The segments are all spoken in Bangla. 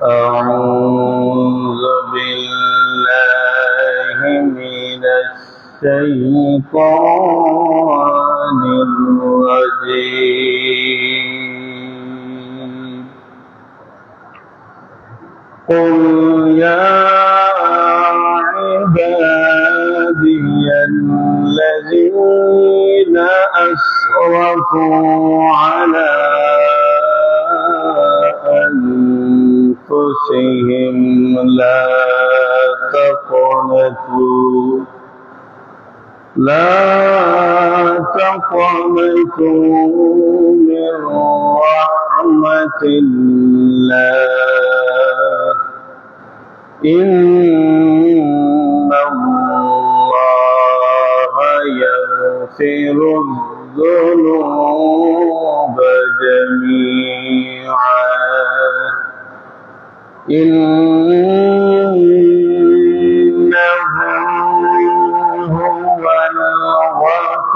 أعوذ بالله من الشيطان الرجيم قل يا عبادي الذين أسرفوا على أنفسهم لا تقنطوا من رحمة الله إن الله يغفر الذنوب جميعا إنه هو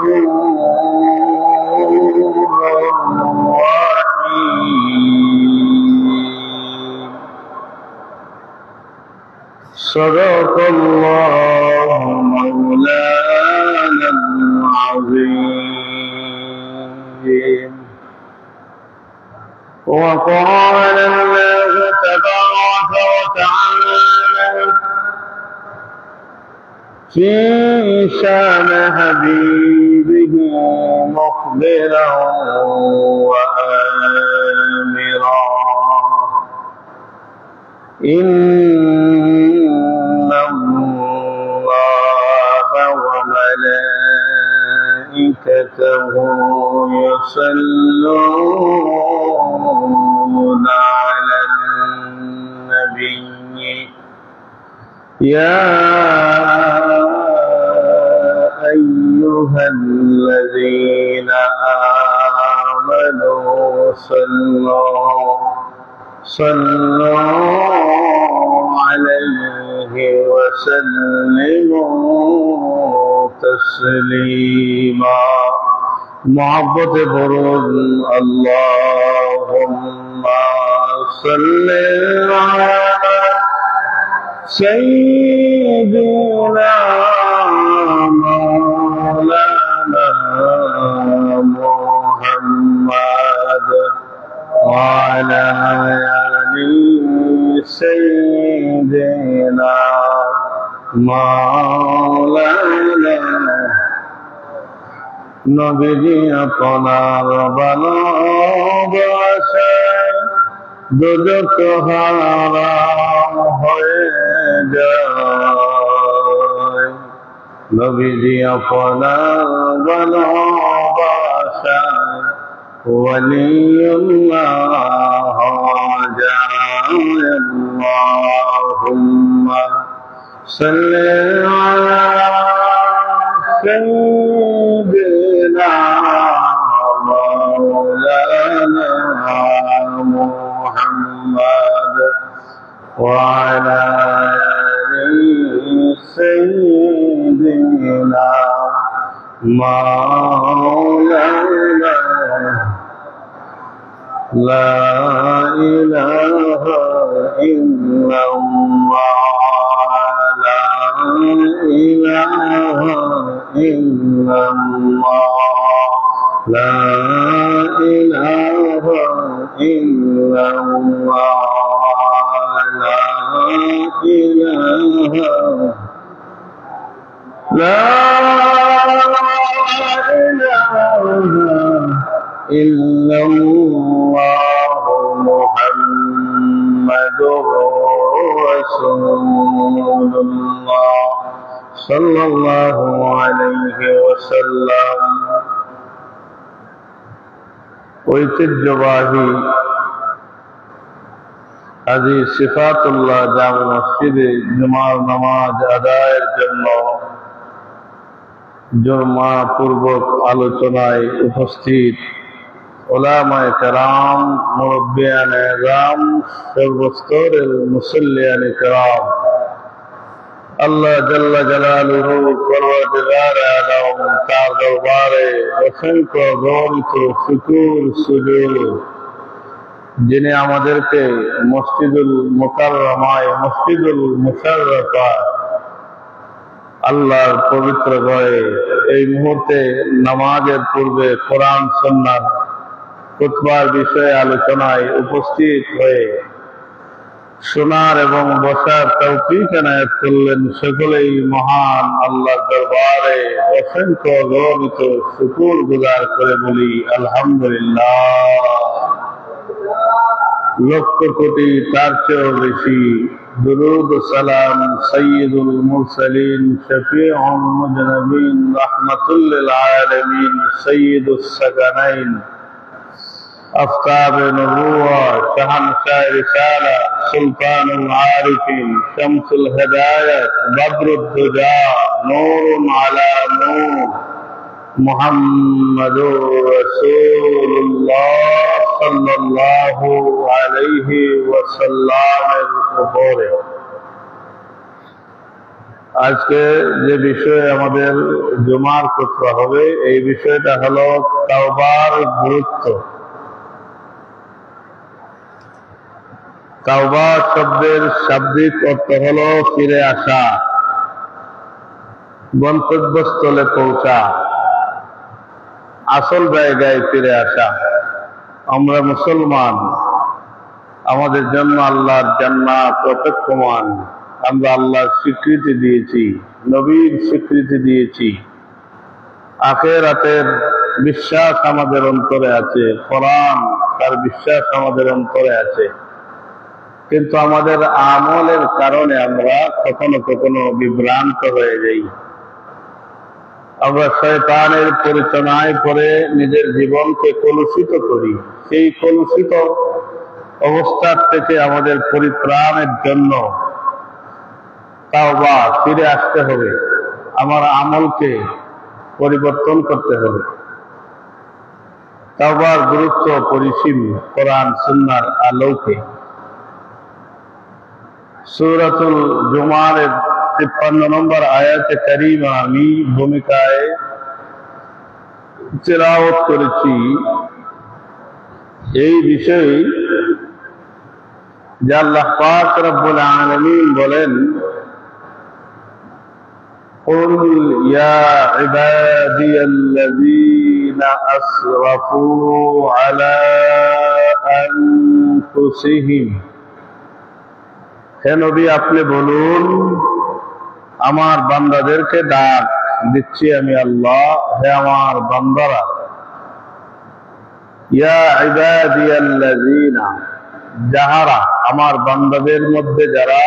الغفور الرحيم صدق الله مولانا العظيم وقال الله تبارك وتعالى في شان حبيبه مخبرا وآمرا إن الله وملائكته يصلون على النبي يا أيها الذين آمنوا صلوا عليه وسلموا تسليما محبت برود اللهم صل على سيدنا مولانا محمد وعلى آل سيدنا مولانا নবীজি আপনার ভালোবাসায় দুজক হারাম হয়ে যায় নবীজি আপনার ভালোবাসায় ওয়ালিউল্লাহ যায় আল্লাহুম্মা সাল্লি আলা سيدنا مولانا محمد وعلى آل سيدنا مولانا لا إله إلا الله لا إله إلا الله لا إله إلا الله لا إله إلا الله محمد رسول الله صلى الله عليه وسلم ঐতিহ্যবাহী আজি সিফাতুল্লাহ জামে মসজিদে জুমার নামাজ আদায়ের জন্য জুমা পূর্বক আলোচনায় উপস্থিত উলামায়ে কেরাম মুরব্বিয়ানে ইজআম সর্বস্তরের মুসল্লিয়ানে কেরাম আল্লাহ জাল্লা জালালুহু পরওয়ারদিগার আলম তার দরবারে অসংখ্য গণিত শুকর সুজুদ যিনি আমাদেরকে মসজিদুল মুকাররমায় মসজিদুল মুশাররফায় আল্লাহর পবিত্র ঘরে এই মুহূর্তে নামাজের পূর্বে কোরআন সুন্নাহ খুতবার বিষয়ে আলোচনায় উপস্থিত হয়ে শোনার এবং বসার তৌফিক এনায়েত করলেন। সকলেই মহান আল্লাহর দরবারে অসংখ্য গৌরবিত শুকর গুজার করে বলি আলহামদুলিল্লাহ। লক্ষ কোটি তার চেয়েও বেশি দুরূদ ও সালাম সাইয়্যিদুল মুরসালিন শফিউল মুজনাবিন রাহমাতুল লিল আলামিন সাইয়্যিদুস সাকানাইন আফতাব নবুওয়া শাহনশাহ রিসালা সুলতানুল আরিফিন শামসুল হিদায়াত বদরুদ দুজা নূরুন আলা নূর মুহাম্মাদুর রাসূলুল্লাহ সাল্লাল্লাহু আলাইহি ওয়াসাল্লামের উপরে আজকে যে বিষয়ে আমাদের জুমার খুতবা হবে এই বিষয়টা হলো তাওবার গুরুত্ব। তাওবা শব্দের শাব্দিক অর্থ হলো ফিরে আসা, গন্তব্যস্থলে পৌঁছা, আসল জায়গায় ফিরে আসা। আমরা মুসলমান, আমাদের জন্য আল্লাহর জান্নাত অপেক্ষমান। আমরা আল্লাহর স্বীকৃতি দিয়েছি, নবীর স্বীকৃতি দিয়েছি, আখিরাতের বিশ্বাস আমাদের অন্তরে আছে, কোরআন তার বিশ্বাস আমাদের অন্তরে আছে। কিন্তু আমাদের আমলের কারণে আমরা কখনো কখনো বিভ্রান্ত হয়ে যাই। আমরা শয়তানের পরিচনায় পড়ে নিজের জীবনকে কলুষিত করি। সেই কলুষিত অবস্থার থেকে আমাদের পরিত্রাণের জন্য তাওবা, ফিরে আসতে হবে, আমার আমলকে পরিবর্তন করতে হবে। তাওবার গুরুত্ব পরিসীম কোরআন সুন্নাহর আলোকে। সূরাতুল জুমার 53 নম্বর আয়াতে কারিমা আমি ভূমিকায় তেলাওয়াত করেছি। এই বিষয়ে যে আল্লাহ পাক রব্বুল আলামিন বলেন, قُلْ يَا عِبَادِيَ الَّذِينَ أَسْرَفُوا عَلَى أَنفُسِهِمْ। হে নবী, আপনি বলুন, আমার বান্দাদেরকে ডাক দিচ্ছি আমি আল্লাহ, হে আমার বান্দারা। ইয়া ইবাদিয়াল্লাযীনা, যাহারা, আমার বান্দাদের মধ্যে যারা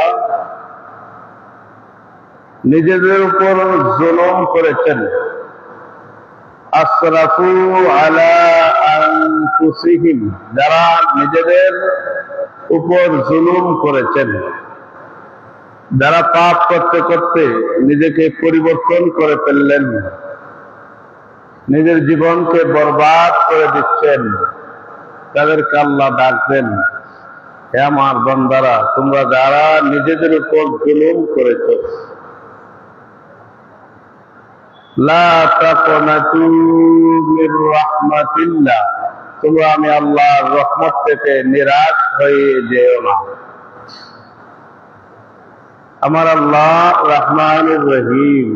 নিজেদের উপর জুলুম করেছেন, আসরাফু আলা আনফুসিহিম, যারা নিজেদের উপর জুলুম করেছেন, যারা পাপ করতে করতে নিজেকে পরিবর্তন করে ফেললেন, নিজের জীবনকে বরবাদ করে দিচ্ছেন, তাদেরকে আল্লাহ ডাকবেন, হে আমার বান্দারা, তোমরা যারা নিজেদের উপর জুলুম করেছ, লা তাকনাতু মির রাহমাতিল্লাহ, তোমরা আমি আল্লাহর রহমত থেকে নিরাশ হয়ে যেও না। আমার আল্লাহ রহমানুর রহিম,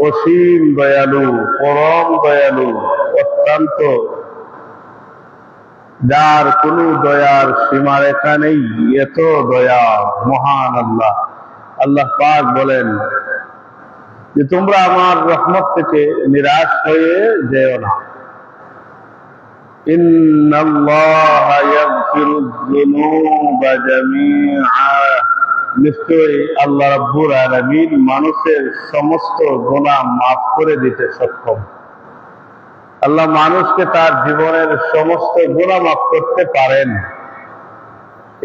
অসীম দয়ালু, পরম দয়ালু, অত্যন্ত, যার কোন দয়ার সীমারেখা নেই, এত দয়া মহান আল্লাহ। আল্লাহ পাক বলেন যে তোমরা আমার রহমত থেকে নিরাশ হয়ে যেও না। ইন্নাল্লাহা ইয়াগফিরুয যুনুবা জামিআ, নিশ্চয়ই আল্লাহ রাব্বুল আলামিন মানুষের সমস্ত গুনাহ মাফ করে দিতে সক্ষম। আল্লাহ মানুষকে তার জীবনের সমস্ত গুনাহ মাফ করতে পারেন।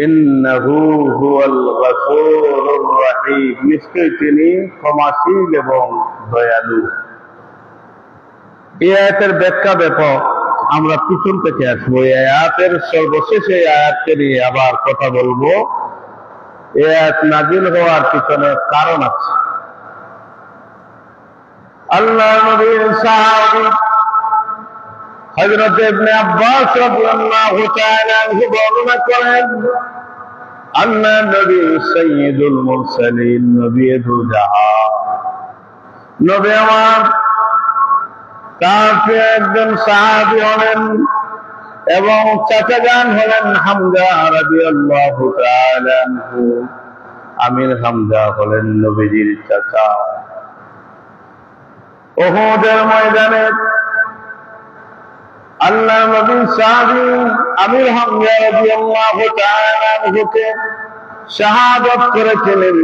ইন্নাহু হুয়াল গফুরুর রহিম, নিশ্চয়ই তিনি ক্ষমাশীল এবং দয়ালু। এই আয়াতের ব্যাখ্যা ব্যাপক, আমরা পিছন থেকে আসবো। এই আয়াতের সর্বশেষ এই আয়াতকে নিয়ে আবার কথা বলবো। এই আয়াত নাযিল হওয়ার পিছনে কারণ আছে। আল্লাহ নবীর সাহাবী হযরত ইবনে আব্বাস রাদিয়াল্লাহু তাআলা আনহু বর্ণনা করেন, আন্না নবী সাইয়্যিদুল মুরসালিন নবী দু জাহান, নবী আমার তার একজন সাহাবী হলেন এবং চাচাজান হলেন হামজা রাদিয়াল্লাহু তাআলা আনহু। আমির হামজা হলেন নবীজির চাচা। উহুদের ময়দানে আল্লাহ নবী সাহাবী আমির হামজা রাদিয়াল্লাহু তাআলা আনহুকে শাহাদাত করেছিলেন।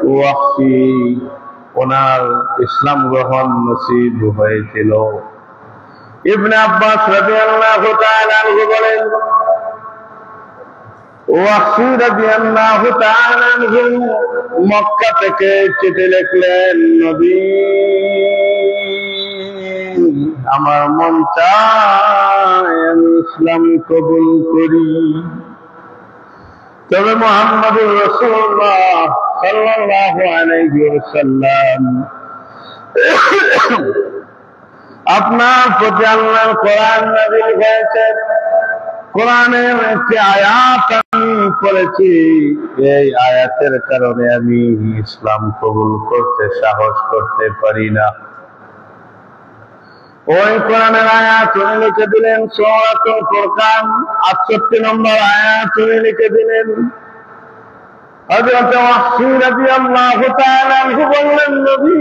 ওয়াহশী ওনার ইসলাম গ্রহণ নসিব হয়েছিল। ইবনে আব্বাস রাদিয়াল্লাহু তাআলা আনহু বলেন, ওয়াহশী রাদিয়াল্লাহু তাআলা আনহু মক্কা থেকে চিঠি লিখলেন, নবী আমার মন চায় আমি ইসলাম কবুল করি, তবে মুহাম্মদুর রাসূলুল্লাহ সাল্লাল্লাহু আলাইহি ওয়াসাল্লাম আপনার প্রতি আল্লাহর কোরআন নাযিল হয়েছে, কোরআনের একটি আয়াত আমি পড়েছি, এই আয়াতের কারণে আমি ইসলাম কবুল করতে সাহস করতে পারি না। ওই কোরআনের আয়াত উনি লিখে দিলেন সূরাতুল ফুরকান 68 নম্বর আয়াত উনি লিখে দিলেন। হযরত ওয়াহশী রাদিয়াল্লাহু তাআলা আনহু বললেন, নবী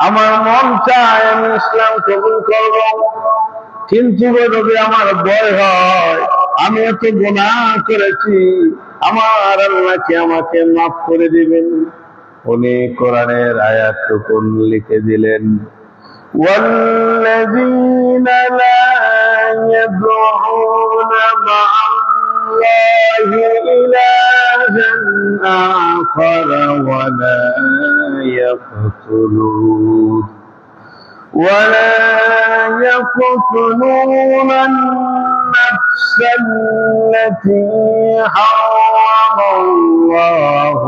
আমার মন চায় আমি ইসলাম কবুল করব, কিন্তু নবী আমার ভয় হয়, আমি এত গুনাহ করেছি, আমার আল্লাহ কি আমাকে মাফ করে দিবেন? উনি কোরআনের আয়াতটুকু লিখে দিলেন, ওয়াল্লাযীনা লা ইয়াদউনা মা'আল্লাহি ইলাহান আখার ওয়া লা يقتلون النفس التي حرم الله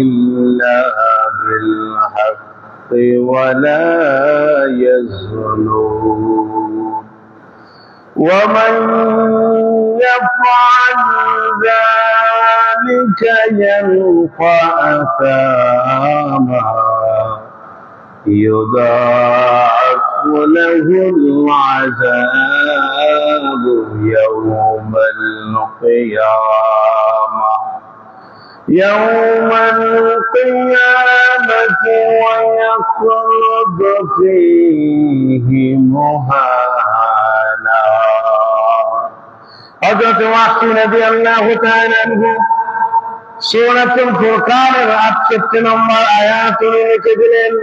إلا بالحق ولا يزنون ومن يفعل ذلك يلقى أثاما يضاعف له العذاب يوم القيامة ويخلد فيه مهانا। হযরত ওয়াহশী রাদিয়াল্লাহু তাআলা আনহু সূরাতুল ফুরকানের 68 নম্বর আয়াত লিখে দিলেন।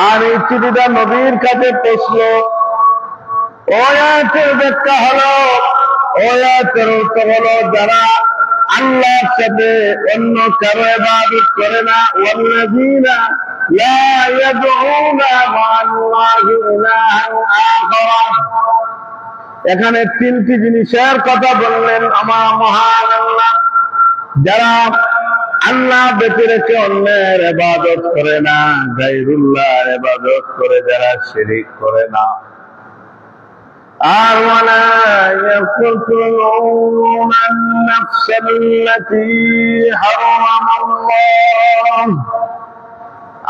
আর এই চিঠিটা নবীর কাছে পৌঁছল। ওই আয়াতের ব্যাখ্যা হলো, ওই আয়াতের উত্তর হলো, যারা আল্লাহর সাথে অন্য কারো ইবাদত করে না, ওয়াল্লাযীনা লা ইয়াদউনা মা'আল্লাহি ইলাহান আখার। এখানে তিনটি জিনিসের কথা বললেন আমার মহান আল্লাহ। যারা আল্লাহ ব্যতীত রেখে অন্যের ইবাদত করে না, গায়রুল্লাহর ইবাদত করে যারা শিরক করে না, আর ওয়ালা ইয়াকতুলুনা আন-নাফসাল্লাতী হারামাল্লাহ।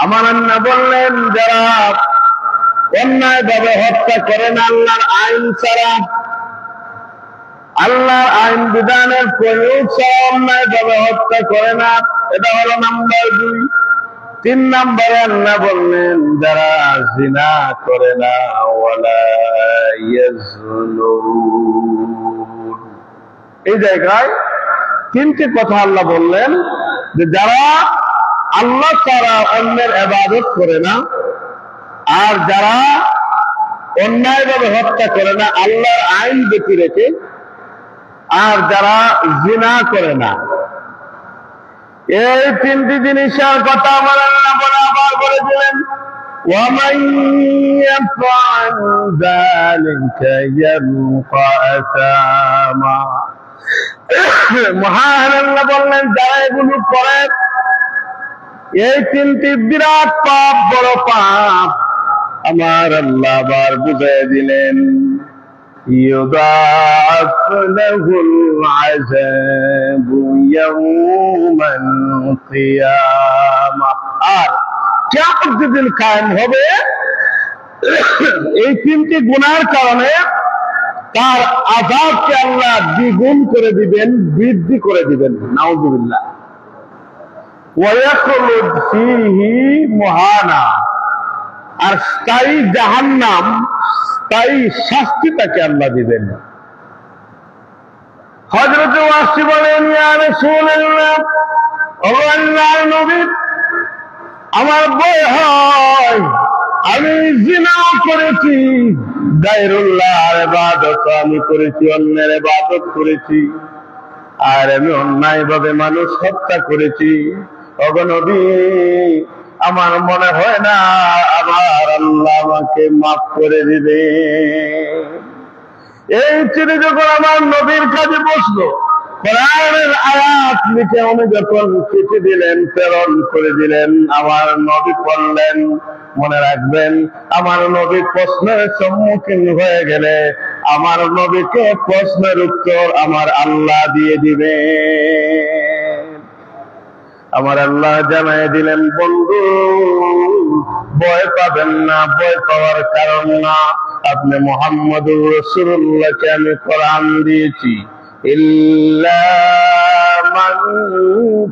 আমার আল্লাহ বললেন, যারা অন্যায়ভাবে হত্যা করে না আল্লাহর আইন ছাড়া, আল্লাহর আইন বিধানের প্রয়োগ ছাড়া অন্যায়ভাবে হত্যা করে না, এটা হলো নাম্বার 2। 3 নম্বরে আল্লাহ বললেন, যারা জিনা করে না, ওয়ালা ইয়াজনুন। এই জায়গায় 3টি কথা আল্লাহ বললেন, যে যারা আল্লাহ ছাড়া অন্যের ইবাদত করে না, আর যারা অন্যায়ভাবে হত্যা করে না আল্লাহর আইন ব্যতীত রেখে, আর যারা জিনা করে না। এই 3টি জিনিসের কথা আমার আল্লাহ বরাবর করে দিলেন, وَمَن يَفْعَلْ ذَلِكَ يَلْقَ أَثَامًا। মহান আল্লাহ বললেন, যারা এগুলো করে, এই 3টি বিরাট পাপ, বড় পাপ, আমার আল্লাহ আবার বুঝাই দিলেন, يضاعف له العذاب يوم القيامة। আর কিয়ামত যেদিন কায়েম হবে, এই তিনটি গুনার কারণে তার আযাবকে আল্লাহ দ্বিগুণ করে দিবেন, বৃদ্ধি করে দিবেন। নাউযুবিল্লাহ। ওয়া ইয়াখলুদ ফীহি মুহানা। আর স্থায়ী জাহান্নাম, স্থায়ী শাস্তি তাকে আল্লাহ দিবেন। হযরত ওয়াসি বলেন, ইয়া রাসূলুল্লাহ, ও আল্লাহর নবী, আমার ভয় হয়, আমি জিনা করেছি, গায়রুল্লাহর ইবাদত আমি করেছি, অন্যের ইবাদত করেছি, আর আমি অন্যায়ভাবে মানুষ হত্যা করেছি। ওগো নবী, আমার মনে হয় না আমার আল্লাহ আমাকে মাফ করে দিবে। এই চিঠি যখন আমার নবীর কাছে বসলো, কোরআনের আয়াত লিখে উনি যখন চিঠি দিলেন, প্রেরণ করে দিলেন, আমার নবী পড়লেন। মনে রাখবেন, আমার নবী প্রশ্নের সম্মুখীন হয়ে গেলে আমার নবীকে প্রশ্নের উত্তর আমার আল্লাহ দিয়ে দিবে। আমার আল্লাহ জানাই দিলেন, বন্ধু ভয় পাবেন না, ভয় পাওয়ার কারণ না, আপনি মুহাম্মদুর রাসূলুল্লাহকে আমি কোরআন দিয়েছি। ইল্লা মান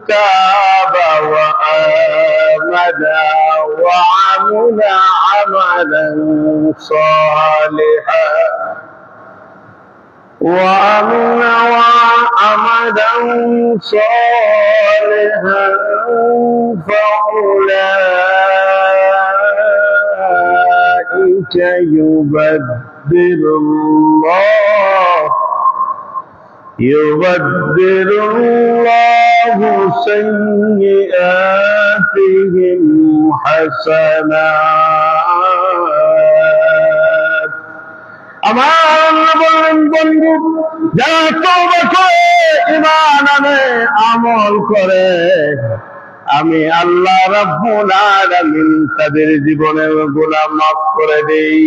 তাবা ওয়া আমানা ওয়া আমিলা আমালান সালিহান وَعَمِلَ عَمَلًا صَالِحًا فَأُولَئِكَ يُبَدِّلُ اللَّهُ سَيِّئَاتِهِمْ حَسَنَاتٍ। আমার আল্লাহ বললেন, বন্ধু, যারা তওবা করে, ঈমান আনে, আমল করে, আমি আল্লাহ রাব্বুল আলামিন তাদের জীবনের গুনাহ মাফ করে দেই।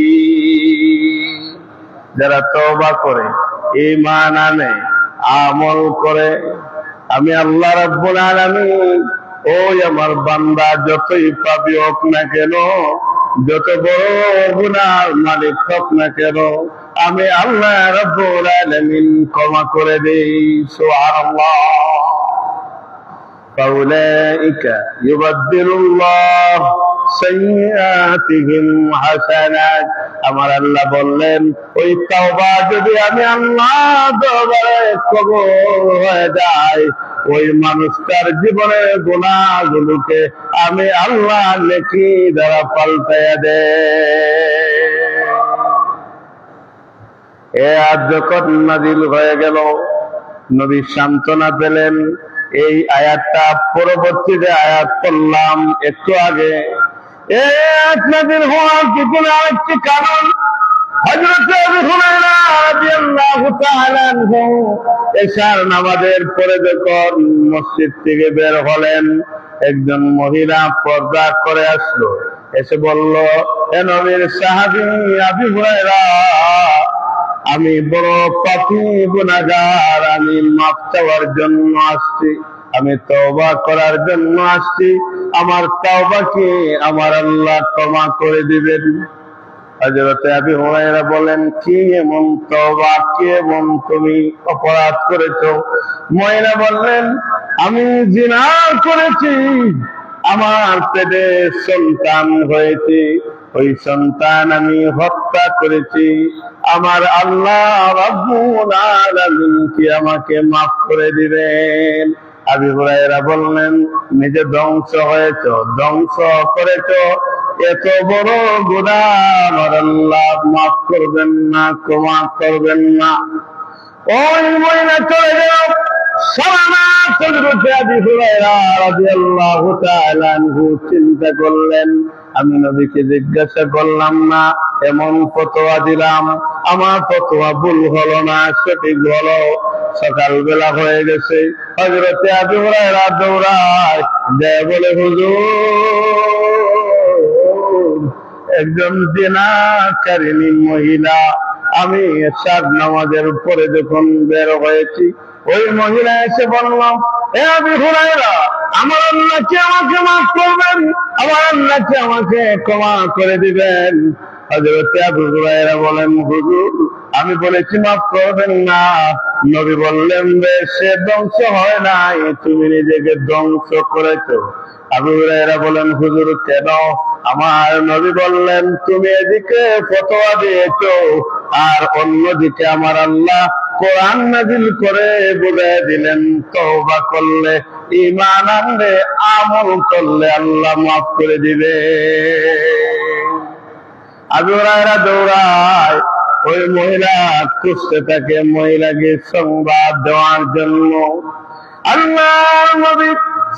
যারা তওবা করে, ঈমান আনে, আমল করে, আমি আল্লাহ রাব্বুল আলামিন ওই আমার বান্দা যতই পাপী হোক না কেন, যত বড় গুনার মালিক হোক না কেন, আমি আল্লাহ রাব্বুল আলামিন ক্ষমা করে দেই। সুবহানাল্লাহ। ফাউলাইকা ইউবাদদিলুল্লাহ সাইয়্যাতিহিম হাসানাত। আমার আল্লাহ বললেন, ওই তওবা যদি আমি আল্লাহ দরবারে কবুল হয়ে যায়, ওই মানুষটার জীবনের গুনাহগুলোকে আমি আল্লাহ নেকি দ্বারা পাল্টাইয়া দেই। এ আয়াত যখন নাযিল হয়ে গেল, নবী সান্ত্বনা পেলেন। এই আয়াতটা পরবর্তীতে আয়াত পড়লাম একটু আগে। এই আয়াত নাযিল হওয়ার পিছনে আরেকটি কারণ, হযরত আবু হুরায়রা রাদিয়াল্লাহু তাআলা আনহু এশার নামাজের পরে যখন মসজিদ থেকে বের হলেন, একজন মহিলা পর্দা করে আসলো, এসে বলল, হে নবীর সাহাবী আবু হুরায়রা, আমি বড় পাপী গুনাহগার, আমি মাফ চাওয়ার জন্য আসছি, আমি তওবা করার জন্য আসছি, আমার তওবাকে আমার আল্লাহ ক্ষমা করে দিবেন। হযরত আবু হুরায়রা বলেন, কি এমন তওবা, কি এমন তুমি অপরাধ করেছো? মহিলা বললেন, আমি জিনা করেছি, আমার পেটে সন্তান হয়েছে, ওই সন্তান আমি হত্যা করেছি, আমার আল্লাহ রাব্বুল আলামিন কি আমাকে মাফ করে দিবেন? আবু হুরায়রা বললেন, নিজে ধ্বংস হয়েছো, ধ্বংস করেছো, এত বড় গুনাহ আমার আল্লাহ মাফ করবেন না, ক্ষমা করবেন না। ওই মহিলা চলে গেল। চিন্তা করলেন, আমি নবীকে জিজ্ঞাসা করলাম না, এমন ফতোয়া দিলাম, আমার ফতোয়া ভুল হলো না, সঠিক হলো। সকালবেলা হয়ে গেছে, হযরত আবু হুরায়রা দৌড়ায় যায়, বলে, হুজুর একজন জিনাকারিনী মহিলা। আমি এশার নামাজের পরে যখন বের হয়েছি, ওই মহিলা এসে বললাম, হে আবু হুরায়রা, আমার আল্লাহকে আমাকে মাফ করবেন, আমার আল্লাহকে আমাকে ক্ষমা করে দিবেন। হযরত আবু হুরায়রা বলেন, হুজুর আমি বলেছি মাফ করবেন না। নবী বললেন, সে ধ্বংস হয় নাই, তুমি নিজেকে ধ্বংস করেছো। আবু হুরায়রা বলেন, হুজুর কেন? আমার নবী বললেন, তুমি এদিকে ফতোয়া দিয়েছো আর অন্যদিকে আমার আল্লাহ কোরআন নাযিল করে বুঝিয়ে দিলেন, তওবা করলে, ঈমান আনলে, আমল করলে আল্লাহ মাফ করে দিবে। আবু হুরায়রা দৌড়ায়, ওই মহিলা খুঁজতে থাকে, মহিলাকে সংবাদ দেওয়ার জন্য। আল্লাহর নবী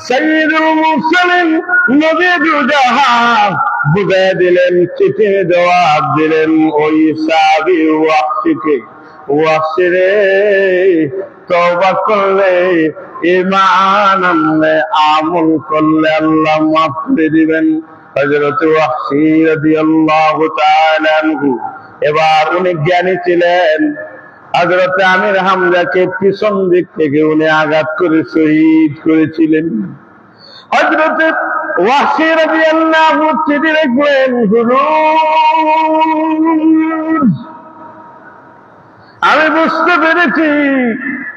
সাইয়্যিদুল মুরসালিন নবী দুজাহান বুঝিয়ে দিলেন, চিঠি জবাব দিলেন ওই সাহাবী ওয়াহশীকে, ওয়াহশী রে, তওবা করলে, ঈমান আনলে, আমল করলে আল্লাহ মাফ করে দিবেন। হযরত ওয়াহশী রাদিয়াল্লাহু তাআলা আনহু, এবার উনি জ্ঞানী ছিলেন। হযরত আমির হামজাকে পিছন দিক থেকে উনি আঘাত করে শহীদ করেছিলেন। হযরত ওয়াহশী রাদিয়াল্লাহু চিঠি লিখলেন, হুজুর আমি বুঝতে পেরেছি,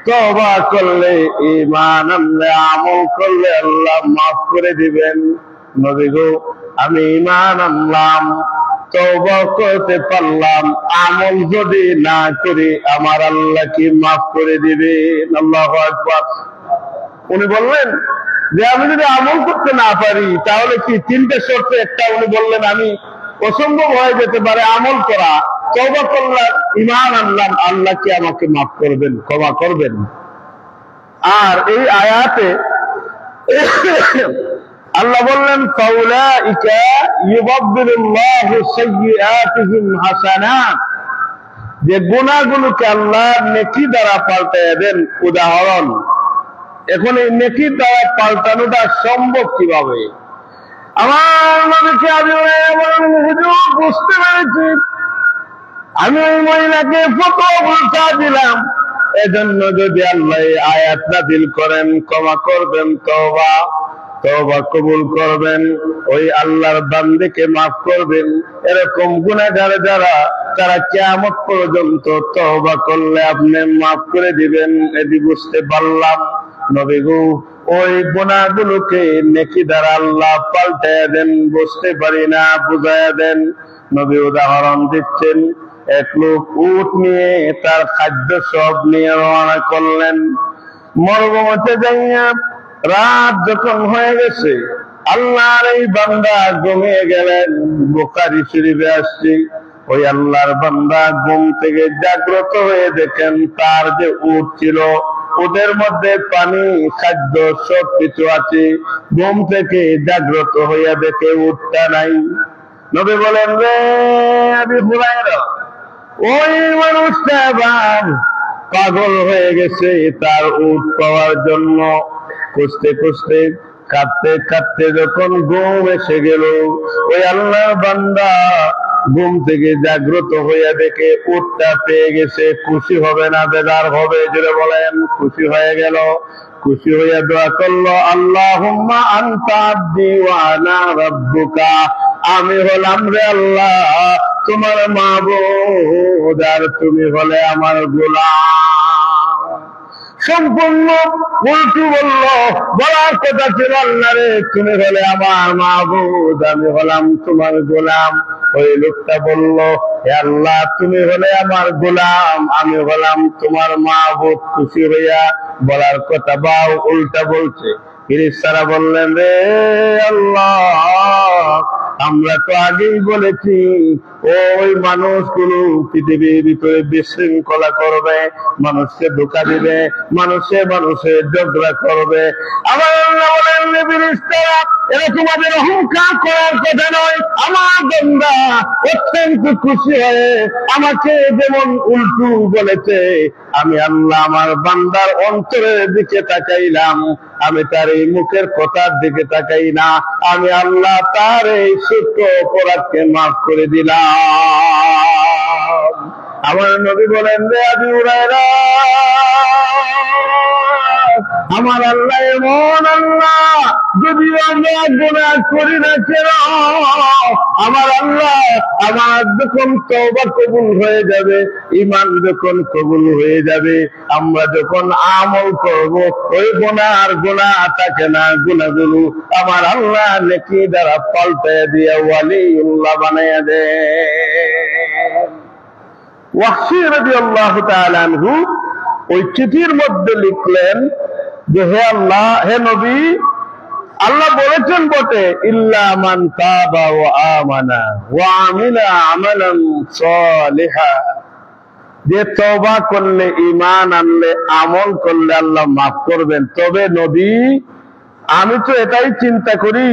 তওবা করলে, ঈমান আনলে, আমল করলে আল্লাহ মাফ করে দিবেন। নবী গো, আমি ঈমান আনলাম, তওবা করতে পারলাম, আমল যদি না করি আমার আল্লাহ কি মাফ করে দিবেন? আল্লাহু আকবার। উনি বললেন যে আমি যদি আমল করতে না পারি তাহলে কি তিনটে শর্তে একটা, উনি বললেন আমি অসম্ভব হয়ে যেতে পারে আমল করা, তওবা করলাম, ঈমান আনলাম, আল্লাহ কি আমাকে মাফ করবেন, ক্ষমা করবেন? আর এই আয়াতে আল্লাহ বললেন, ফাউলাইকা ইউবাদদিলুল্লাহু সাইয়্যাতিহিম হাসানাত, যে গুনাহগুলোকে আল্লাহ নেকি দ্বারা পাল্টায় দেন। উদাহরণ, এখন এই নেকি দ্বারা পাল্টানোটা সম্ভব কিভাবে? আমার নবীকে আবু হুরায়রা বলেন, হুজুর বুঝতে পেরেছি, আমি ওই মহিলাকে ফতোয়া দিলাম, এজন্য যদি আল্লাহ এই আয়াত নাযিল করেন, ক্ষমা করবেন, তওবা কবুল করবেন, ওই আল্লাহর বান্দাকে মাফ করবেন। এরকম গুনাহগার যারা, তারা কিয়ামত পর্যন্ত তওবা করলে আপনি মাফ করে দিবেন, এটি বুঝতে পারলাম। নবী গো, ওই গুনাহগুলোকে নেকি দ্বারা আল্লাহ পাল্টায়া দেন, বুঝতে পারি না, বুঝায়া দেন। নবী উদাহরণ দিচ্ছেন, এক লোক উট নিয়ে তার খাদ্য সব নিয়ে রওনা করলেন। মরুভূমিতে যাইয়া রাত যখন হয়ে গেছে, আল্লাহর এই বান্দা ঘুমিয়ে গেলেন। বুখারী শরীফে আসছে, ওই আল্লাহর বান্দা ঘুম থেকে জাগ্রত হয়ে দেখেন তার যে উট ছিল, ওদের মধ্যে পানি, খাদ্য সব কিছু আছে। ঘুম থেকে জাগ্রত হইয়া দেখে উটটা নাই। নবী বলেন, রে আবু হুরায়রা, ওই মানুষটা এবার পাগল হয়ে গেছে তার উট পাওয়ার জন্য। খুঁজতে খুঁজতে, কাঁদতে কাঁদতে যখন ঘুম এসে গেল, ওই আল্লাহর বান্দা ঘুম থেকে জাগ্রত হইয়া দেখে উটটা পেয়ে গেছে। খুশি হবে না বেজার হবে? জোরে বলেন। খুশি হয়ে গেল, খুশি হইয়া দোয়া করলো, আল্লাহুম্মা আনতা আবদি ওয়া আনা রাব্বুকা, আমি হলাম রে আল্লাহ তোমার মাবুদ আর তুমি হলে আমার গোলাম। সম্পূর্ণ উল্টো বললো, বলার কথা ছিল আল্লাহ রে তুমি হলে আমার মাবুদ, আমি হলাম তোমার গোলাম। ওই লোকটা বলল, হে আল্লাহ তুমি হলে আমার গোলাম, আমি হলাম তোমার মাবুদ। খুশি হইয়া বলার কথা বাও উল্টা বলছে। ফেরেশতারা বললেন, রে আল্লাহ, আমরা তো আগেই বলেছি ওই মানুষগুলো পৃথিবীর ভিতরে বিশৃঙ্খলা করবে, মানুষকে ধোঁকা দিবে, মানুষে ঝগড়া করবে। আমার আল্লাহ বলেন, ফেরেশতারা, এরা তোমাদের অহংকার করার কথা নয়। আমার বান্দা অত্যন্ত খুশি হয়ে আমাকে যেমন উল্টো বলেছে, আমি আল্লাহ আমার বান্দার অন্তরের দিকে তাকাইলাম, আমি তার এই মুখের কথার দিকে তাকাই না, আমি আল্লাহ তার এই ছোট্ট অপরাধকে মাফ করে দিলাম। আমার নবী বলেন রে আবু হুরায়রা, আমার আল্লাহ এমন আল্লাহ, যদি আমরা গুনাহ করি না কেন, আমার আল্লাহ আমার যখন তওবা কবুল হয়ে যাবে, ঈমান যখন কবুল হয়ে যাবে, আমরা যখন আমল করব, ওই গুনাহ থাকে না, গুনাহগুলো আমার আল্লাহ নেকি দ্বারা পাল্টায় দিয়ে ওয়ালিউল্লাহ বানায়া দেন। ওয়াহশী রাদিয়াল্লাহু তাআলা আনহু ওই চিঠির মধ্যে লিখলেন যে, হে আল্লাহ, হে নবী, আল্লাহ বলেছেন বটে, ইল্লা মান তাবা ওয়া আমানা ওয়া আমিলা আমালান সালিহা, যে তওবা করলে, ঈমান আনলে, আমল করলে আল্লাহ মাফ করবেন। তবে নবী, আমি তো এটাই চিন্তা করি,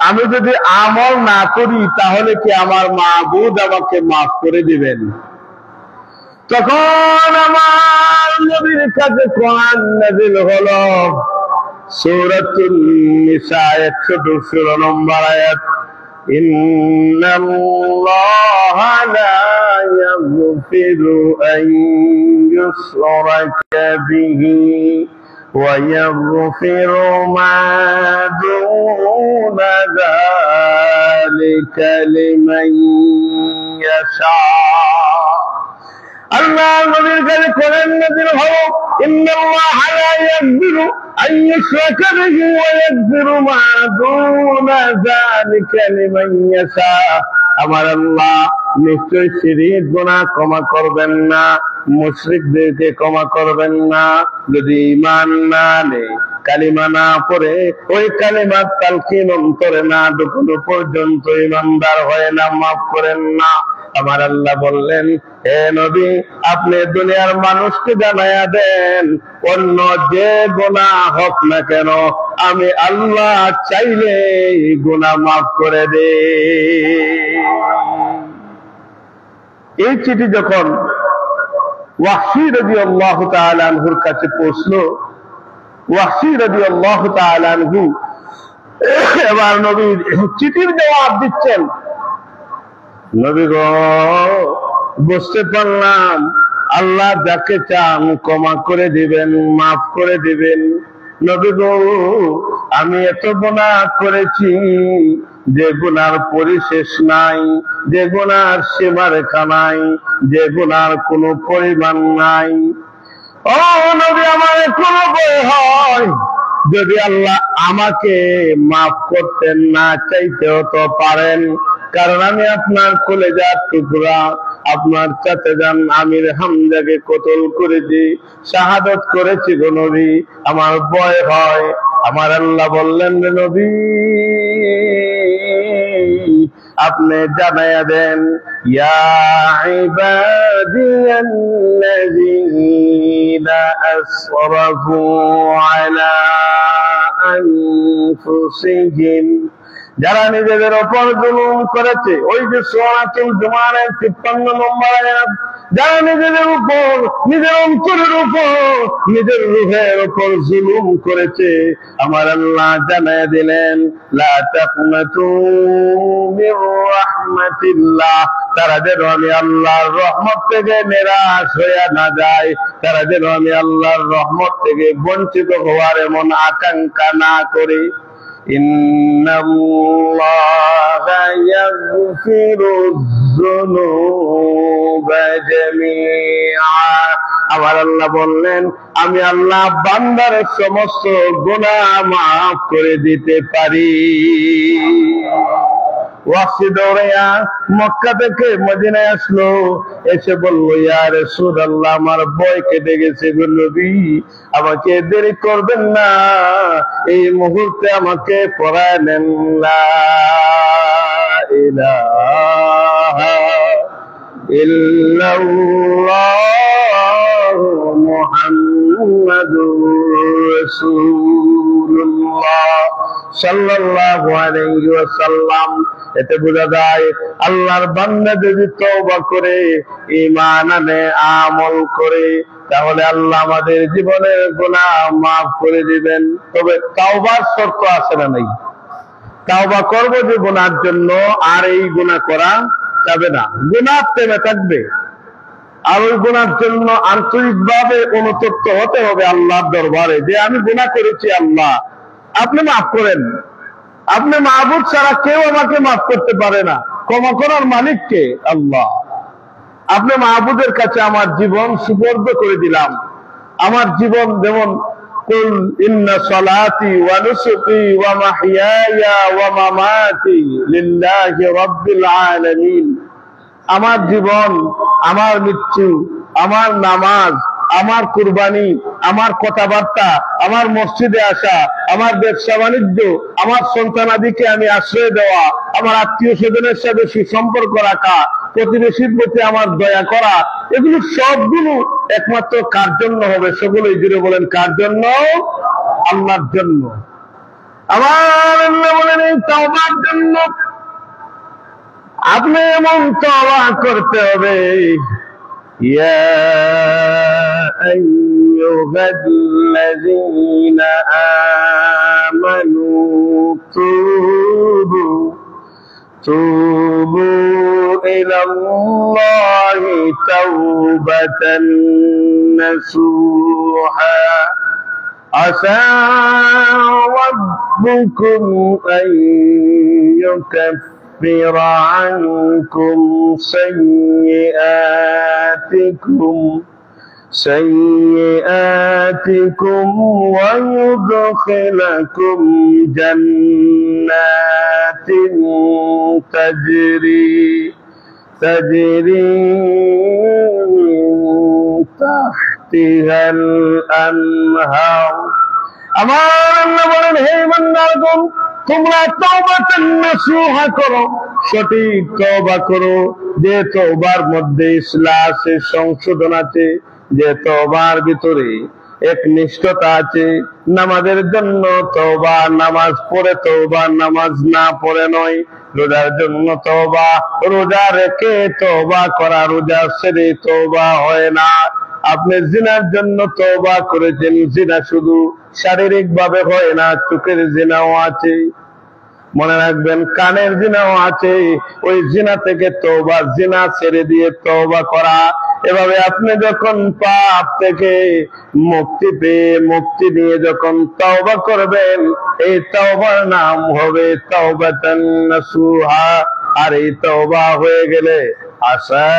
আমি যদি আমল না করি তাহলে কি আমার মাবুদ আমাকে মাফ করে দিবেন? তখন আমার নবীর কাছে কোরআন নাযিল হলো, সূরাতুন নিসা 112 নম্বর আয়াত, ইন্নাল্লাহা লা ইয়াগফিরু আন ইউশরাকা বিহি ওয়া ইয়াগফিরু মা দুনা যালিকা লিমান ইয়াশা। আল্লাহ নবীর কাছে কোরআন নাযিল হলো, ইন্নাল্লাহা লা ইয়াগফিরু আন ইউশরাকা বিহি ওয়া ইয়াগফিরু মা দুনা যালিকা লিমান ইয়াশা। আমার আল্লাহ নিশ্চয় শিরক গুনাহ ক্ষমা করবেন না, মুশরিকদেরকে ক্ষমা করবেন না, যদি ঈমান না আনে, কালিমা না পড়ে, ওই কালিমার তালকিন অন্তরে না ঢোকানো পর্যন্ত ঈমানদার হয় না, মাফ করেন না। আমার আল্লাহ বললেন, হে নবী, আপনি দুনিয়ার মানুষকে জানায়া দেন, অন্য যে গুনাহ হোক না কেন, আমি আল্লাহ চাইলে গুনাহ মাফ করে দে। এই চিঠি যখন ওয়াহশী রাদিয়াল্লাহু তাআলা আনহুর কাছে পৌঁছলো, ওয়াহশী রাদিয়াল্লাহু তাআলা আনহু এবার নবীর চিঠির জবাব দিচ্ছেন। নবী গো, বুঝতে পারলাম আল্লাহ যাকে চান ক্ষমা করে দিবেন, মাফ করে দিবেন। নবী গো, আমি এত গুনাহ করেছি যে গুনার পরিশেষ নাই, যে গুনার সীমারেখা নাই, যে গুনার কোনো পরিমাণ নাই। ও নবী, আমার কোনো ভয় হয়, যদি আল্লাহ আমাকে মাফ করতেন না চাইতেও তো পারেন, কারণ আমি আপনার কলেজার টুকরা, আপনার চাচাজান আমির হামজাকে কতল করেছি, শাহাদত করেছি গো নবী, আমার ভয় হয়। আমার আল্লাহ বললেন, রে নবী, আপনি জানায়া দেন, ইয়া ইবাদিয়াল্লাযীনা আসরাফু আলা আনফুসিহিম, যারা নিজেদের উপর জুলুম করেছে, ওই যে সূরাতুল জুমারের 53 নম্বর আয়াত, যারা নিজেদের উপর, নিজের অন্তরের উপর, নিজের রূহের উপর জুলুম করেছে, আমার আল্লাহ জানায় দিলেন, লা তাকনাতু মির রাহমাতিল্লাহ, তারা যেন আমি আল্লাহর রহমত থেকে নিরাশ হয়ে না যায়, তারা যেন আমি আল্লাহর রহমত থেকে বঞ্চিত হওয়ার এমন আকাঙ্ক্ষা না করে। ইন্নাল্লাহা ইয়াগফিরু যুনুবা জামিআ, আমার আল্লাহ বললেন, আমি আল্লাহ বান্দার সমস্ত গুনাহ মাফ করে দিতে পারি। ওয়াহশী দৌড়াইয়া মক্কা থেকে মদিনায় আসলো, এসে বলল, ইয়া রাসূলুল্লাহ, আমার ভয় কেটে গেছে গো নবী, আমাকে দেরি করবেন না, এই মুহূর্তে আমাকে পড়ায় নেন লা ইলাহা ইল্লাল্লাহু মুহাম্মাদুর রাসূলুল্লাহ সাল্লাল্লাহু আলাইহি ওয়াসাল্লাম। এতে বোঝা যায় আল্লাহর বান্দা যদি তওবা করে, ঈমান আনে, আমল করে, তাহলে আল্লাহ আমাদের জীবনের গুনাহ মাফ করে দিবেন। তবে তাওবার শর্ত আছে না নাই? তাওবা করব যে গুনার জন্য, আর এই গুনাহ করা যাবে না, গুনাহ থেমে থাকবে। আর ওই গুনার জন্য আন্তরিকভাবে অনুতপ্ত হতে হবে আল্লাহর দরবারে, যে আমি গুনাহ করেছি, আল্লাহ আপনি মাফ করেন। আপনি মাহবুব ছাড়া কেউ আমাকে মাফ করতে পারে না। ক্ষমা করার মালিক কে? আল্লাহ। আপনি মাহবুবের কাছে আমার জীবন সুপর্দ করে দিলাম। আমার জীবন যেমন কুল ইন্না সালাতি ওয়া নুসুকি ওয়া মাহইয়ায়া ওয়া মামাতি লিল্লাহি রাব্বিল আলামিন। আমার জীবন, আমার মৃত্যু, আমার নামাজ, আমার কুরবানি, আমার কথাবার্তা, আমার মসজিদে আসা, আমার ব্যবসা বাণিজ্য, আমার সন্তানাদিকে আমি আশ্রয় দেওয়া, আমার আত্মীয় স্বজনের সাথে সুসম্পর্ক রাখা, প্রতিবেশীর প্রতি আমার দয়া করা, এগুলো সবগুলো একমাত্র কার জন্য হবে? সকলেই জুড়ে বলেন, কার জন্য? আল্লাহর জন্য। আমার আল্লাহ বলেন এই তাওবার জন্য আপনি এমন তওবা করতে হবে, ইয়া আইয়ুহাল্লাযীনা আমানু তুবু ইলাল্লাহি তাওবাতান নাসুহা আসা রাব্বুকুম আন يكفر عنكم سيئاتكم ويدخلكم جنات تجري تحتها الأنهار। আমার আল্লাহ বলেন, হে ইমানদারগণ, তোমরা তাওবাতান নাসুহা করো, সঠিক তওবা করো। যে তওবার মধ্যে ইসলাহ আছে, সংশোধন আছে, যে তওবার ভিতরে একনিষ্ঠতা আছে। নামাজের জন্য তওবা, নামাজ পড়ে তওবা, নামাজ না পড়ে নয়। রোজার জন্য তওবা, রোজা রেখে তওবা করা, রোজা ছেড়ে তওবা হয় না। আপনি জিনার জন্য তওবা করেছেন, জিনা শুধু শারীরিক ভাবে হয় না, চোখের জিনাও আছে, মনে রাখবেন, কানের জিনাও আছে। ওই জিনা থেকে তওবা, জিনা ছেড়ে দিয়ে তওবা করা। এভাবে আপনি যখন পাপ থেকে মুক্তি পেয়ে, মুক্তি নিয়ে যখন তওবা করবেন, এই তওবার নাম হবে তাওবাতান নাসুহা। আর এই তওবা হয়ে গেলে আসা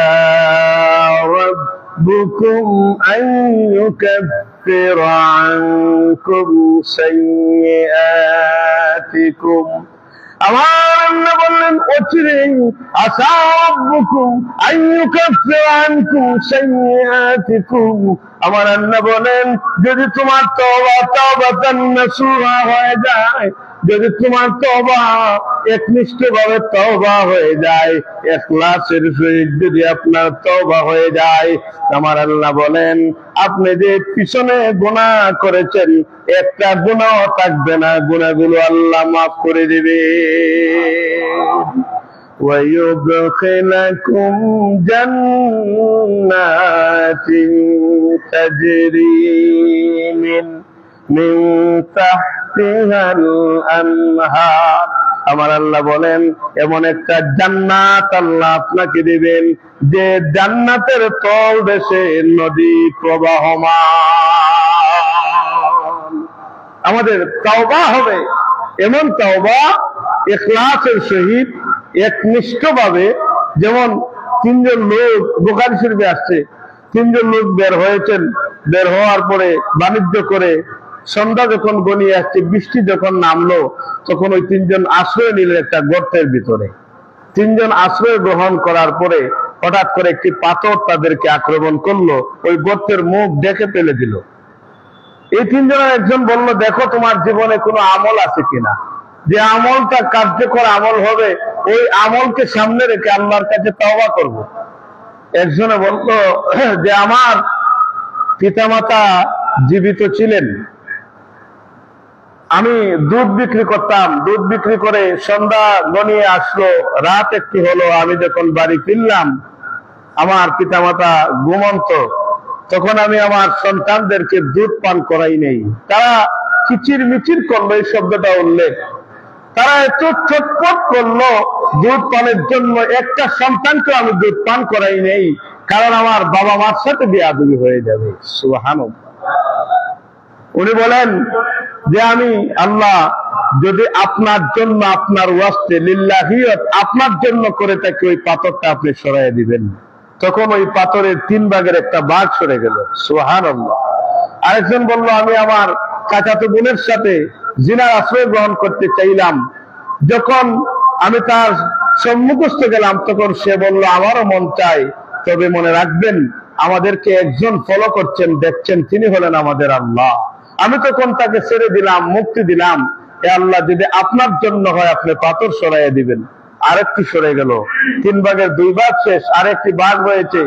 রাব্বুকুম আন ইউকাফির আনকুম সাইয়্যাতিকুম। আমার আল্লাহ বললেন, অচিরেই আসা রাব্বুকুম আন ইউকাফির আনকুম সাইয়্যাতিকুম। আমার আল্লাহ বলেন, যদি তোমার তওবা তাওবাতান নাসুহা হয়ে যায়, যদি তোমার তওবা একনিষ্ঠভাবে তওবা হয়ে যায়, ইখলাসের সহিত যদি আপনার তওবা হয়ে যায়, আমার আল্লাহ বলেন, আপনি যে পিছনে গুনাহ করেছেন, একটা গুনাহও থাকবে না, গুনাহগুলো আল্লাহ মাফ করে দিবে। ويدخلكم جنات تجري من تحتها الأنهار। আমার আল্লাহ বলেন, এমন একটা জান্নাত আল্লাহ আপনাকে দিবেন, যে জান্নাতের তল দেশে নদী প্রবাহমান। আমাদের তাওবা হবে এমন তাওবা, ইখলাসের সহিত, একনিষ্ঠভাবে। যেমন তিনজন লোক বুখারী শরীফে আসছে, তিনজন লোক বের হয়েছেন, বের হওয়ার পরে বাণিজ্য করে সন্ধ্যা যখন গনিয়ে আসছে, বৃষ্টি যখন নামলো, তখন ওই তিনজন আশ্রয় নিলেন একটা গর্তের ভিতরে। তিনজন আশ্রয় গ্রহণ করার পরে হঠাৎ করে একটি পাথর তাদেরকে আক্রমণ করলো, ওই গর্তের মুখ ঢেকে ফেলে দিল। এই তিনজনের একজন বলল, দেখো তোমার জীবনে কোনো আমল আছে কিনা, যে আমলটা কার্যকর আমল হবে, ওই আমলকে সামনে রেখে আল্লাহর কাছে তওবা করব। একজনে বলল যে আমার পিতামাতা জীবিত ছিলেন, আমি দুধ বিক্রি করতাম, দুধ বিক্রি করে সন্ধ্যা গনিয়ে আসলো, রাত একটু হলো, আমি যখন বাড়ি ফিরলাম আমার পিতামাতা ঘুমন্ত, তখন আমি আমার সন্তানদেরকে দুধ পান করাই নেই। তারা কিচির মিচির করলো, এই শব্দটা উল্লেখ, তারা এত ছটফট করলো দুধ পানের জন্য, একটা সন্তানকে আমি দুধ পান করাই নেই, কারণ আমার বাবা মার সাথে বেয়াদবি হয়ে যাবে। সুবহানাল্লাহ। উনি বলেন যে আমি আল্লাহ যদি আপনার জন্য, আপনার ওয়াস্তে লিল্লাহিয়ত আপনার জন্য করে থাকি, ওই পাথরটা আপনি সরাইয়া দিবেন। তখন ওই পাথরের 3 ভাগের একটা ভাগ সরে গেল। সুবহানাল্লাহ। আরেকজন বলল আমি আমার চাচাতো বোনের সাথে জিনার আশ্রয় গ্রহণ করতে চাইলাম, যখন আমি তার সম্মুখস্থ গেলাম তখন সে বলল আমারও মন চাই, তবে মনে রাখবেন আমাদেরকে একজন ফলো করছেন, দেখছেন, তিনি হলেন আমাদের আল্লাহ। আমি তখন তাকে ছেড়ে দিলাম, মুক্তি দিলাম, এ আল্লাহ যদি আপনার জন্য হয় আপনি পাথর সরাইয়া দিবেন। আরেকটি সরে গেল, 3 ভাগের 2 ভাগ শেষ, আরেকটি ভাগ রয়েছে।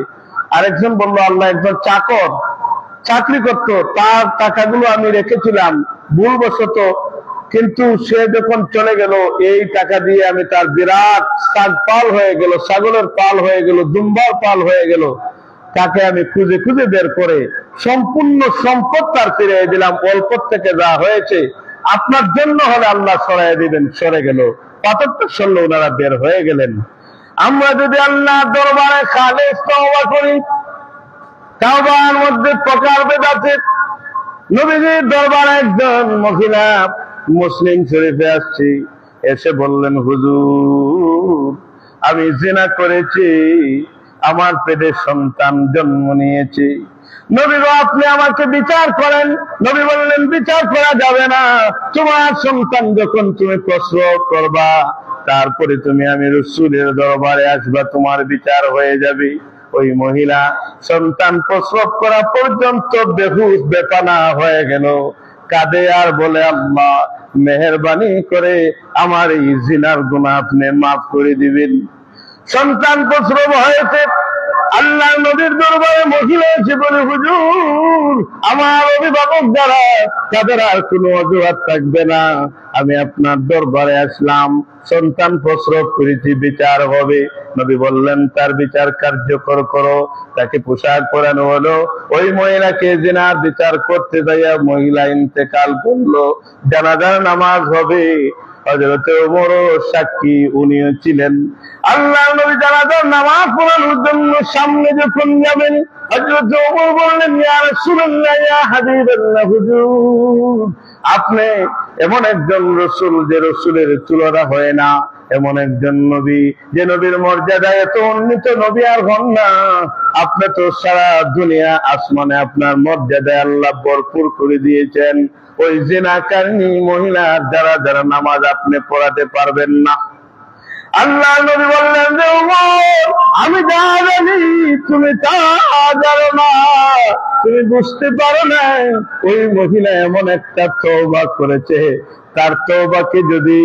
আরেকজন বলল আল্লাহ একজন চাকর চাকরি করত, তার টাকাগুলো আমি রেখেছিলাম ভুলবশত, কিন্তু সে যখন চলে গেল এই টাকা দিয়ে আমি তার বিরাট পাল হয়ে গেল, ছাগলের পাল হয়ে গেল, দুম্বার পাল হয়ে গেল, তাকে আমি খুঁজে খুঁজে বের করে সম্পূর্ণ সম্পদ তার ফিরিয়ে দিলাম। অল্প থেকে যা হয়েছে আপনার জন্য হলে আল্লাহ সরাই দিবেন। সরে গেল, পাথরটা সরল, ওনারা বের হয়ে গেলেন। আমরা যদি আল্লাহ দরবারে খালেস তওবা করি, তওবার মধ্যে প্রকারভেদ আছে। নবীজির দরবারে একজন মহিলা, মুসলিম শরীফে আসছি, এসে বললেন হুজুর আমি জিনা করেছি, আমার পেটে সন্তান জন্ম নিয়েছে, নবী গো আপনি আমাকে বিচার করেন। নবী বললেন বিচার করা যাবে না, তোমার সন্তান যখন তুমি প্রসব করবা তারপরে তুমি আমি রাসূলের দরবারে আসবা, তোমার বিচার হয়ে যাবে। ওই মহিলা সন্তান প্রসব করা পর্যন্ত বেহুশ বেপানা হয়ে গেল, কাঁদে আর বলে আল্লাহ মেহেরবানি করে আমার এই জিনার গুনাহ আপনি মাফ করে দিবেন। সন্তান প্রসব হয়েছে, আল্লাহ নবীর দরবারে মহিলা এসে বলে হুজুর আমার অভিভাবক যারা তাদের আর কোনো অজুহাত থাকবে না, আমি আপনার দরবারে আসলাম, সন্তান প্রসব করেছি, বিচার হবে। নবী বললেন তার বিচার কার্যকর করো। তাকে পোশাক পরানো হলো, ওই মহিলাকে জিনার বিচার করতে যাইয়া মহিলা ইন্তেকাল করলো, জানাজার নামাজ হবে। হযরত ওমর সাক্ষী, উনিও ছিলেন। আল্লাহ নবী জানাজার নামাজ পড়ানোর জন্য সামনে যখন যাবেন, হযরত ওমর বললেন ইয়া রাসূলুল্লাহ ইয়া হাবিবাল্লাহ, হুজুর আপনি এমন একজন রাসূল যে রাসূলের তুলনা হয় না, এমন একজন নবী যে নবীর মর্যাদা এত উন্নীত নবী আর হন না। আপনি তো সারা দুনিয়া আসমানে আপনার মর্যাদা আল্লাহ ভরপুর করে দিয়েছেন, ওই জিনাকারিনী মহিলা যারা যারা নামাজ আপনি পড়াতে পারবেন না। আল্লাহ নবী বললেন যে ওমর আমি যা জানি তুমি তা জানো না, তুমি বুঝতে পারো না। ওই মহিলা এমন একটা তওবা করেছে, তার তওবাকে যদি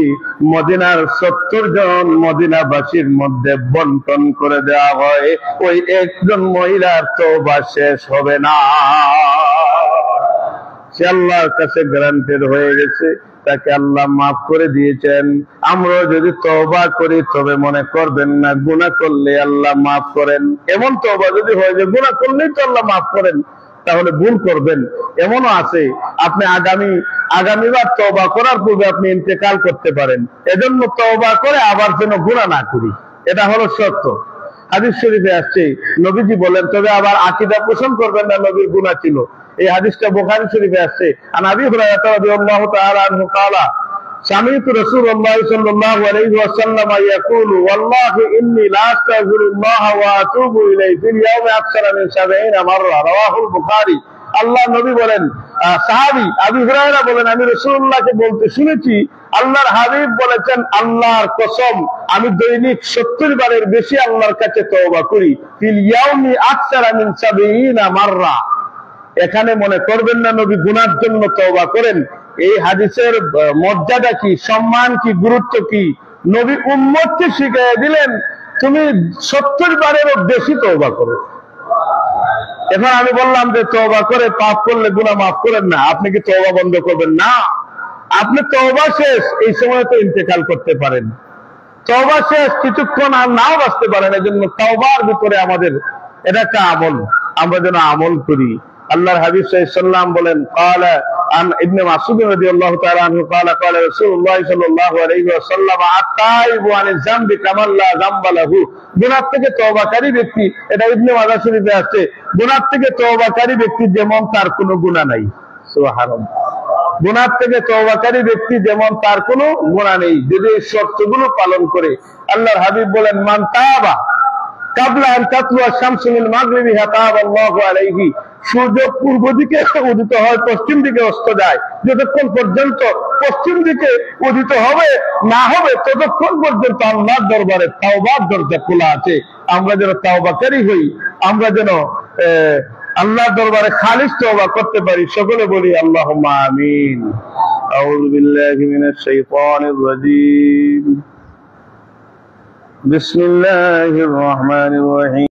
মদিনার 70 জন মদিনাবাসীর মধ্যে বন্টন করে দেওয়া হয়, ওই একজন মহিলার তওবা শেষ হবে না। সে আল্লাহর কাছে গ্যারান্টেড হয়ে গেছে, তাকে আল্লাহ মাফ করে দিয়েছেন। আমরা যদি তওবা করি তবে মনে করবেন না গুনাহ করলে আল্লাহ মাফ করেন। এমন তওবা যদি হয় যে গুনাহ করলেই তো আল্লাহ মাফ করেন, তাহলে ভুল করবেন। এমনও আছে আপনি আগামীবার তওবা করার পূর্বে আপনি ইন্তেকাল করতে পারেন, এজন্য তওবা করে আবার যেন গুনাহ না করি, এটা হলো সত্য। হাদিস শরীফে আসছে, নবীজি বলেন তবে আবার আকীদা পোষণ করবেন না নবীর গুনাহ ছিল। এই হাদিসটা বুখারী শরীফে আসছে। আন আবি হুরায়রা রাদিয়াল্লাহু তাআলা আনহু ক্বালা সামি'তু রাসূলুল্লাহ সাল্লাল্লাহু আলাইহি ওয়াসাল্লাম ইয়াকুলু ওয়াল্লাহি ইন্নী লা আস্তাগফিরুল্লাহ ওয়া আতুবু ইলাইহি ফিল ইয়াওমি আকসারা মিন 70 মাররা, রাওয়াহুল বুখারী। আল্লাহ নবী বলেন, সাহাবী আবু হুরায়রা বলেন আমি রাসূলুল্লাহকে বলতে শুনেছি আল্লাহর হাবিব বলেছেন আল্লাহর কসম আমি দৈনিক 70 বারের বেশি আল্লাহর কাছে তওবা করি, ফিল ইয়াওমি আকসারা মিন 70 মাররা। এখানে মনে করবেন না নবী গুনার জন্য তওবা করেন। এই হাদিসের মর্যাদা কি, সম্মান কি, গুরুত্ব কি, নবী উম্মতকে শিখিয়ে দিলেন তুমি 70 বারেরও বেশি তওবা করো। এখন আমি বললাম যে তওবা করে পাপ করলে গুনাহ মাফ করেন না, আপনি কি তওবা বন্ধ করবেন? না, আপনি তওবা শেষ, এই সময় তো ইন্তেকাল করতে পারেন, তওবা শেষ, কিছুক্ষণ আর নাও বাঁচতে পারেন। এজন্য তওবার ভিতরে আমাদের এটা একটা আমল, আমরা যেন আমল করি। আল্লাহর হাবিব সাল্লাল্লাহু আলাইহি ওয়াসাল্লাম বলেন, ক্বালা আন ইবনে মাসউদ রাদিয়াল্লাহু তাআলা আনহু ক্বালা ক্বালা রাসূলুল্লাহ সাল্লাল্লাহু আলাইহি ওয়াসাল্লাম আত-তাইবু আনিয যামবি কামান লা যামবা লাহু। গুনাহ থেকে তওবাকারী ব্যক্তি, এটা ইবনে মাজাহ শরীফে আছে, গুনাহ থেকে তওবাকারী ব্যক্তি যেমন তার কোনো গুনাহ নাই। সুবহানাল্লাহ। গুনাহ থেকে তওবাকারী ব্যক্তি যেমন তার কোনো গুনাহ নেই, যদি এই শর্তগুলো পালন করে। আল্লাহর হাবিব বলেন, মান তাবা কাবলা আন তাতলুয়া শামসু মিন মাগরিবি তাবাল্লাহু আলাইহি। সূর্য পূর্ব দিকে উদিত হয়, পশ্চিম দিকে অস্ত যায়, যতক্ষণ পর্যন্ত পশ্চিম দিকে উদিত হবে না হবে ততক্ষণ পর্যন্ত আল্লাহর দরবারে তাওবার দরজা খোলা আছে। আমরা যেন তাওবাকারী হই, আমরা যেন আল্লাহর দরবারে খালিস তওবা করতে পারি। সকলে বলি আল্লাহুম্মা আমিন। আউযু বিল্লাহি মিনাশ শাইতানির রাজীম। বিসমিল্লাহির রহমানির রহিম।